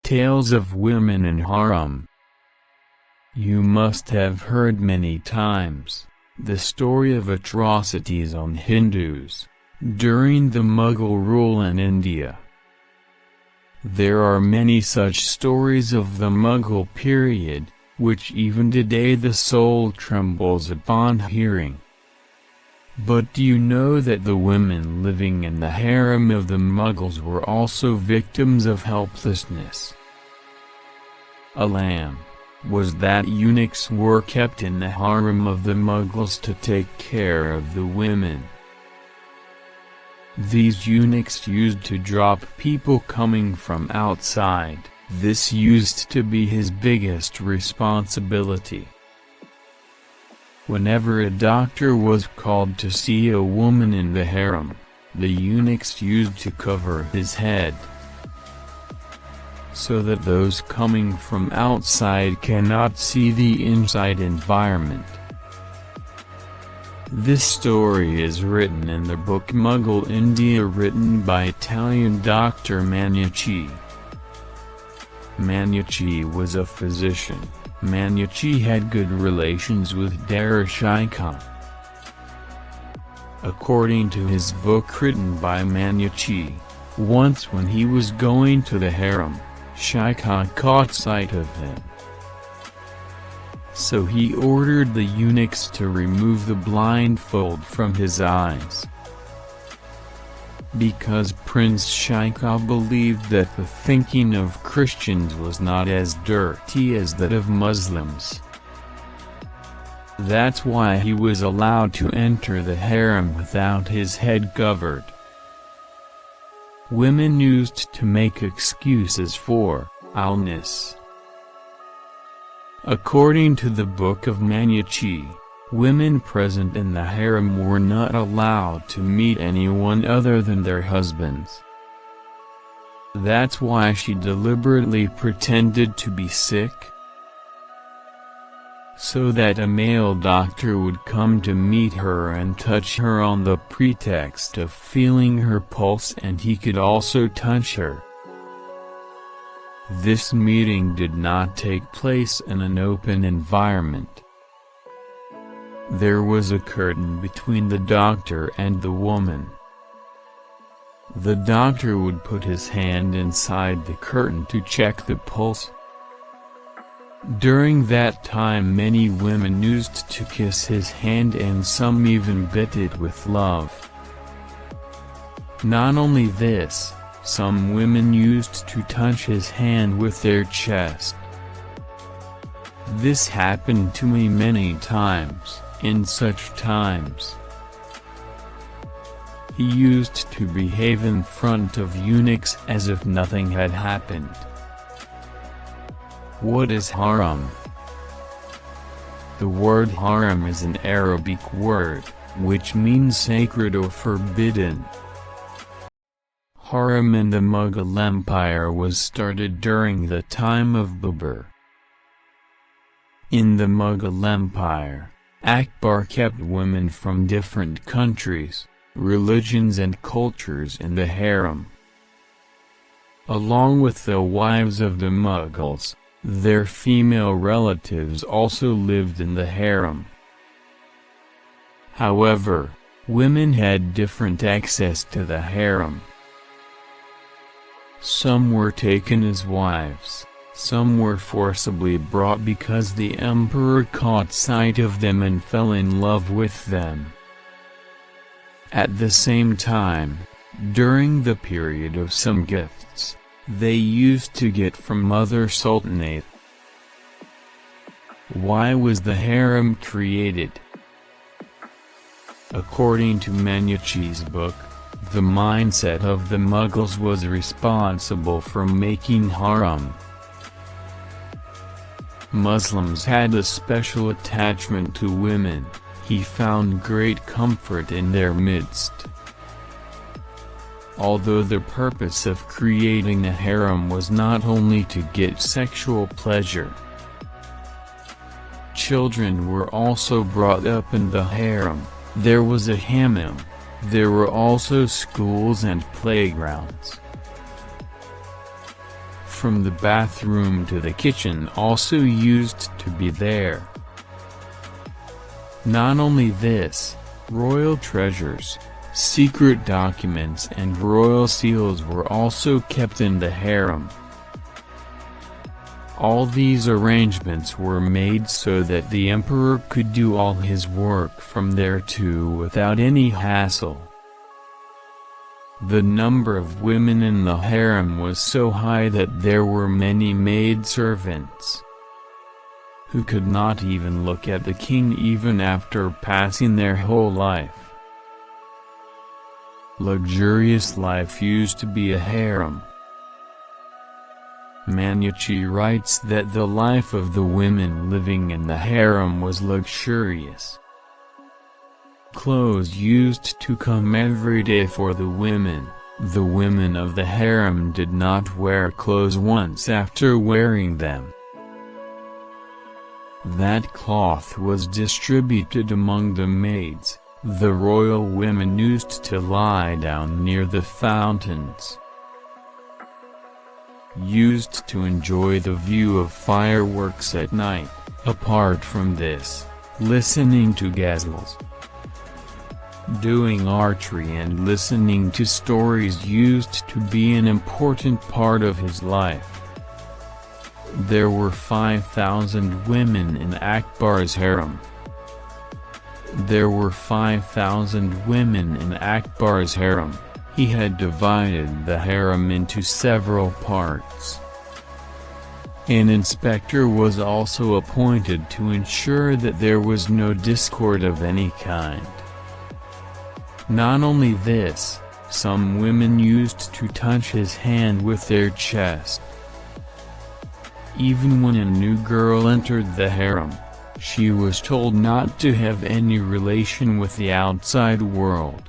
Tales of women in harem. You must have heard many times the story of atrocities on Hindus during the Mughal rule in India. There are many such stories of the Mughal period, which even today the soul trembles upon hearing. But do you know that the women living in the harem of the Mughals were also victims of helplessness? A lamb was that eunuchs were kept in the harem of the Mughals to take care of the women. These eunuchs used to drop people coming from outside. This used to be his biggest responsibility. Whenever a doctor was called to see a woman in the harem, the eunuchs used to cover his head, so that those coming from outside cannot see the inside environment. This story is written in the book Mughal India, written by Italian Dr. Manucci. Manucci was a physician. Manucci had good relations with Darashikhan. According to his book written by Manucci, once when he was going to the harem, Shikha caught sight of him. So he ordered the eunuchs to remove the blindfold from his eyes. Because Prince Shikha believed that the thinking of Christians was not as dirty as that of Muslims. That's why he was allowed to enter the harem without his head covered. Women used to make excuses for illness. According to the book of Manucci, women present in the harem were not allowed to meet anyone other than their husbands. That's why she deliberately pretended to be sick, so that a male doctor would come to meet her and touch her on the pretext of feeling her pulse, and he could also touch her. This meeting did not take place in an open environment. There was a curtain between the doctor and the woman. The doctor would put his hand inside the curtain to check the pulse. During that time many women used to kiss his hand, and some even bit it with love. Not only this, some women used to touch his hand with their chest. This happened to me many times. In such times, he used to behave in front of eunuchs as if nothing had happened. What is harem? The word harem is an Arabic word, which means sacred or forbidden. Harem in the Mughal Empire was started during the time of Babur. In the Mughal Empire, Akbar kept women from different countries, religions and cultures in the harem. Along with the wives of the Mughals, their female relatives also lived in the harem. However, women had different access to the harem. Some were taken as wives. Some were forcibly brought because the emperor caught sight of them and fell in love with them. At the same time, during the period of some gifts, they used to get from other sultanate. Why was the harem created? According to Manucci's book, the mindset of the Mughals was responsible for making harem. Muslims had a special attachment to women. He found great comfort in their midst. Although the purpose of creating a harem was not only to get sexual pleasure, children were also brought up in the harem. There was a hammam. There were also schools and playgrounds. from the bathroom to the kitchen also used to be there. Not only this, royal treasures, secret documents and royal seals were also kept in the harem. All these arrangements were made so that the emperor could do all his work from there too without any hassle. The number of women in the harem was so high that there were many maidservants who could not even look at the king even after passing their whole life. Luxurious life used to be a harem. Manucci writes that the life of the women living in the harem was luxurious. Clothes used to come every day for the women. The women of the harem did not wear clothes once after wearing them. That cloth was distributed among the maids. The royal women used to lie down near the fountains, used to enjoy the view of fireworks at night. Apart from this, listening to ghazals, doing archery and listening to stories used to be an important part of his life. There were 5,000 women in Akbar's harem. There were 5,000 women in Akbar's harem. He had divided the harem into several parts. An inspector was also appointed to ensure that there was no discord of any kind. Not only this, some women used to touch his hand with their chest. Even when a new girl entered the harem, she was told not to have any relation with the outside world.